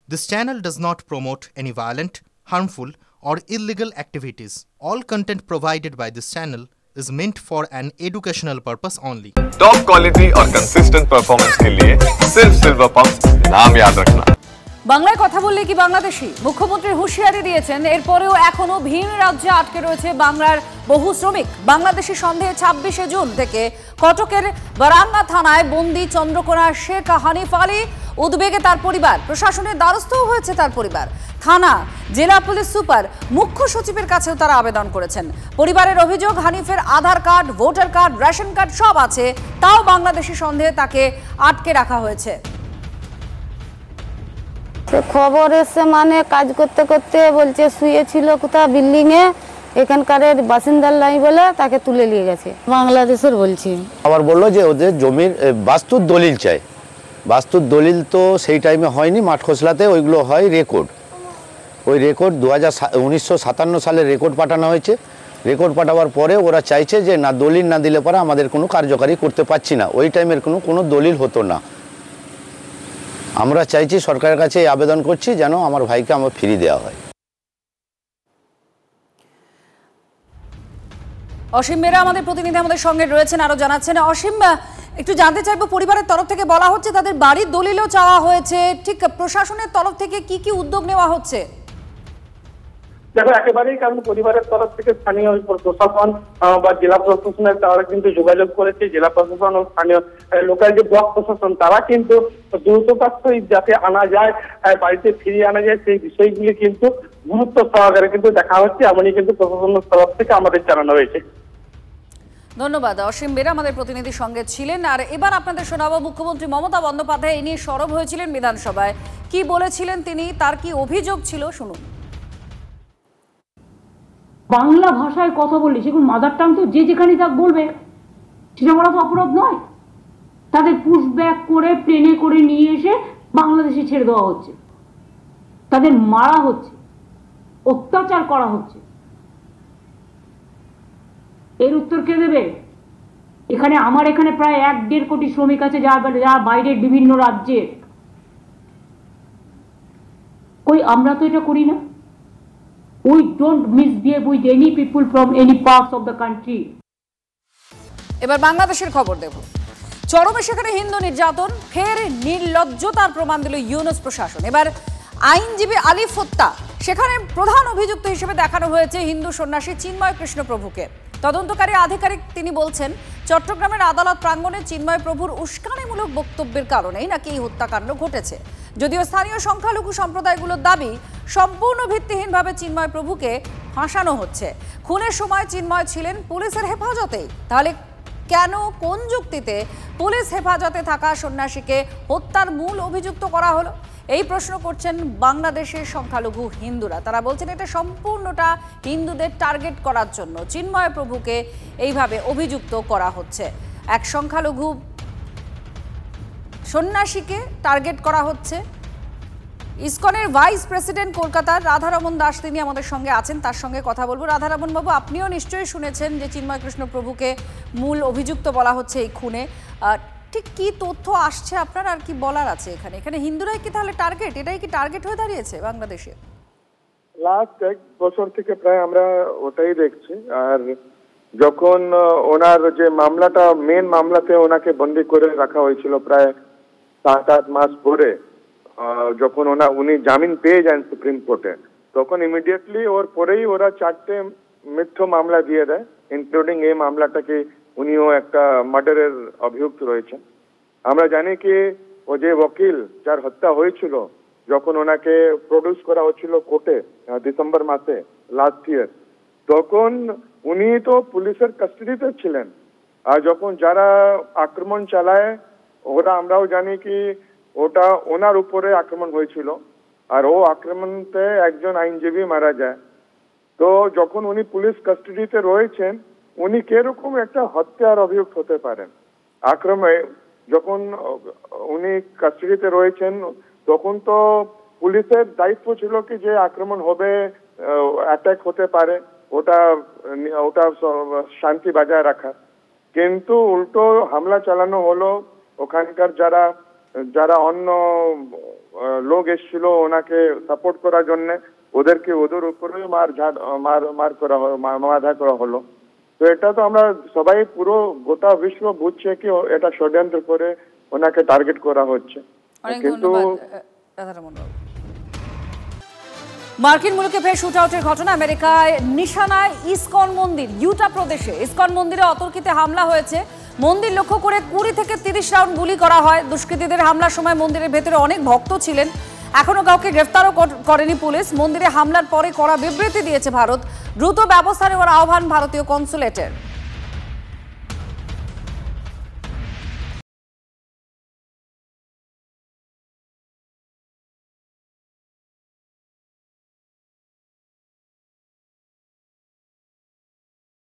This channel does not promote any violent, harmful, or illegal activities. All content provided by this channel is meant for an educational purpose only. Top quality और consistent performance के लिए सिर्फ silver pumps नाम याद रखना। বাংলায় কথা বললে কি বাংলাদেশি? মুখ্যমন্ত্রী হুঁশিয়ারি দিয়েছেন, এরপরেও এখনো ভিন রাজ্যে আটকে রয়েছে বাংলার বহু শ্রমিক। বাংলাদেশি সন্দেহে 26শে জুন থেকে কটকের বারাঙ্গা থানায় বন্দি চন্দ্রকোনার শেখ হানিফ আলী। উদ্বেগে তার পরিবার, প্রশাসনের দ্বারস্থও হয়েছে তার পরিবার। থানা, জেলা পুলিশ সুপার, মুখ্য সচিবের কাছেও তারা আবেদন করেছেন। পরিবারের অভিযোগ, হানিফের Aadhaar card, voter card, ration card সব আছে, তাও বাংলাদেশি সন্দেহে তাকে আটকে রাখা হয়েছে। খবর এসে মানে কাজ করতে করতে বলছে শুয়েছিল কোথাও বিল্ডিং এ, এখানকার বাসিন্দার নাই বলে তাকে তুলে নিয়ে গেছে। বাংলাদেশের বলছি। আবার বললো যে ওদের জমির বাস্তুর দলিল চাই। বাস্তুর দলিল তো সেই টাইমে হয়নি, মাঠ খসলাতে ওইগুলো হয় রেকর্ড। ওই রেকর্ড 1957 সালের রেকর্ড পাঠানো হয়েছে। রেকর্ড পাঠাবার পরে ওরা চাইছে যে না, দলিল না দিলে পরে আমাদের কোনো কার্যকারী করতে পারছি না। ওই টাইমের কোনো দলিল হতো না। আমরা চাইছি, সরকারের কাছে আবেদন করছি যেন আমার ভাইকে আমার ফিরিয়ে দেওয়া হয়। অসীম মেরা আমাদের প্রতিনিধি আমাদের সঙ্গে রয়েছেন, আরো জানাচ্ছেন। অসীম, একটু জানতে চাইবো, পরিবারের তরফ থেকে বলা হচ্ছে তাদের বাড়ির দলিলও চাওয়া হয়েছে, ঠিক প্রশাসনের তরফ থেকে কি কি উদ্যোগ নেওয়া হচ্ছে? দেখো, একেবারেই কারণ পরিবারের তরফ থেকে স্থানীয় প্রশাসন বা জেলা প্রশাসনের তারা কিন্তু যোগাযোগ করেছে। জেলা প্রশাসন ও স্থানীয় লোকাল যে ব্লক প্রশাসন তারা কিন্তু দ্রুততার যাতে আনা যায়, বাড়িতে ফিরিয়ে আনা যায়, সেই বিষয়গুলি কিন্তু গুরুত্ব সহকারে কিন্তু দেখা হচ্ছে, এমনই কিন্তু প্রশাসনের তরফ থেকে আমাদের জানানো হয়েছে। ধন্যবাদ অসীম বেরা আমাদের প্রতিনিধির সঙ্গে ছিলেন। আর এবার আপনাদের শোনাবো, মুখ্যমন্ত্রী মমতা বন্দ্যোপাধ্যায় এ নিয়ে সরব হয়েছিলেন বিধানসভায়। কি বলেছিলেন তিনি, তার কি অভিযোগ ছিল, শুনুন। বাংলা ভাষায় কথা বললে, সেগুলো মাদার টাং তো যে যেখানে যাক বলবে, সেটা বলা তো অপরাধ নয়। তাদের পুশ ব্যাক করে প্লেনে করে নিয়ে এসে বাংলাদেশে ছেড়ে দেওয়া হচ্ছে, তাদের মারা হচ্ছে, অত্যাচার করা হচ্ছে। এর উত্তর কে দেবে? আমার এখানে প্রায় 1-1.5 কোটি শ্রমিক আছে যারা বাইরের বিভিন্ন রাজ্যে। কই আমরা তো এটা করি না। We don't misbehave with any people from any parts of the country. এবার বাংলাদেশের খবর দেব। চরমে সেখানে হিন্দু নির্যাতন, ফের নির্লজ্জতার প্রমাণ দিল ইউনূস প্রশাসন। এবার আইনজীবী আলিফ হত্যা, সেখানে প্রধান অভিযুক্ত হিসেবে দেখানো হয়েছে হিন্দু সন্ন্যাসী চিন্ময় কৃষ্ণ প্রভুকে। তদন্তকারী আধিকারিক তিনি বলছেন, চট্টগ্রামের আদালত প্রাঙ্গণে চিন্ময় প্রভুর উস্কানিমূলক বক্তব্যের কারণেই নাকি এই হত্যাকাণ্ড ঘটেছে। যদিও স্থানীয় সংখ্যালঘু সম্প্রদায়গুলোর দাবি, সম্পূর্ণ ভিত্তিহীনভাবে চিন্ময় প্রভুকে ফাঁসানো হচ্ছে। খুনের সময় চিন্ময় ছিলেন পুলিশের হেফাজতেই, তাহলে কেন, কোন যুক্তিতে পুলিশ হেফাজতে থাকা সন্ন্যাসীকে হত্যার মূল অভিযুক্ত করা হলো? এই প্রশ্ন করছেন বাংলাদেশের সংখ্যালঘু হিন্দুরা। তারা বলছেন এটা সম্পূর্ণটা হিন্দুদের টার্গেট করার জন্য চিন্ময় প্রভুকে এইভাবে অভিযুক্ত করা হচ্ছে। এক সংখ্যালঘু সন্ন্যাসীকে টার্গেট করা হচ্ছে। ইসকনের ভাইস প্রেসিডেন্ট কলকাতার রাধারমন দাস তিনি আমাদের সঙ্গে আছেন, তার সঙ্গে কথা বলবো। রাধারমন বাবু, আপনিও নিশ্চয়ই শুনেছেন যে চিন্ময় কৃষ্ণ প্রভুকে মূল অভিযুক্ত বলা হচ্ছে এই খুনে। ঠিক কি তথ্য আসছে আপনার, আর কি বলার আছে এখানে হিন্দুরাই কি তাহলে টার্গেট? এটাই কি টার্গেট হয়ে দাঁড়িয়েছে বাংলাদেশে? লাস্ট 1 বছর থেকে প্রায় আমরা ওটাই দেখছি। আর যখন ওনার যে মামলাটা, মেন মামলাতে ওনাকে বন্দি করে রাখা হয়েছিল প্রায় 7-8 মাস পরে, যখন উনি জামিন পেয়ে যান সুপ্রিম কোর্টে, তখন ইমিডিয়েটলি ওর পরেই ওরা 4টে মিথ্যা মামলা দিয়ে দেয়, ইনক্লুডিং এই মামলাটাকে উনিও একটা মার্ডারের অভিযুক্ত রয়েছেন। আমরা জানি কি ও যে ওকিল যার হত্যা হয়েছিল, যখন ওনাকে প্রডিউস করা হচ্ছিল কোর্টে ডিসেম্বর মাসে লাস্ট ইয়ার, তখন উনি তো পুলিশের কাস্টাডিতে ছিলেন। আর যখন যারা আক্রমণ চালায় ওরা, আমরাও জানি কি ওটা ওনার উপরে আক্রমণ হয়েছিল, আর ও আক্রমণতে একজন আইনজীবী মারা যায়। তো যখন উনি পুলিশ কাস্টাডিতে রয়েছেন, উনি কিরকম একটা হত্যার অভিযুক্ত হতে পারেন? আক্রমণে যখন উনি কাস্টাডিতে রয়েছেন, তখন তো পুলিশের দায়িত্ব ছিল কি যে আক্রমণ হবে, অ্যাটাক হতে পারে, ওটা শান্তি বজায় রাখা। কিন্তু উল্টো হামলা চালানো হলো। ওখানকার যারা যারা অন্য লোক এসেছিল ওনাকে সাপোর্ট করার জন্য ওদেরকে ওদের উপরে মার করা হলো। তো এটা তো আমরা সবাই পুরো গোটা বিশ্ব বুঝছে কি এটা ষড়যন্ত্র করে ওনাকে টার্গেট করা হচ্ছে। কিন্তু মার্কিন মুলুকে ফের শুট আউটের ঘটনা। আমেরিকায় নিশানায় ইসকন মন্দির। ইউটা প্রদেশে ইসকন মন্দিরে অতর্কিতে হামলা হয়েছে। মন্দির লক্ষ্য করে 20 থেকে 30 রাউন্ড গুলি করা হয়। দুষ্কৃতীদের হামলার সময় মন্দিরের ভেতরে অনেক ভক্ত ছিলেন। এখনো কাউকে গ্রেফতারও করেনি পুলিশ। মন্দিরে হামলার পরে কড়া বিবৃতি দিয়েছে ভারত। দ্রুত ব্যবস্থা নেওয়ার আহ্বান ভারতীয় কনসুলেটের।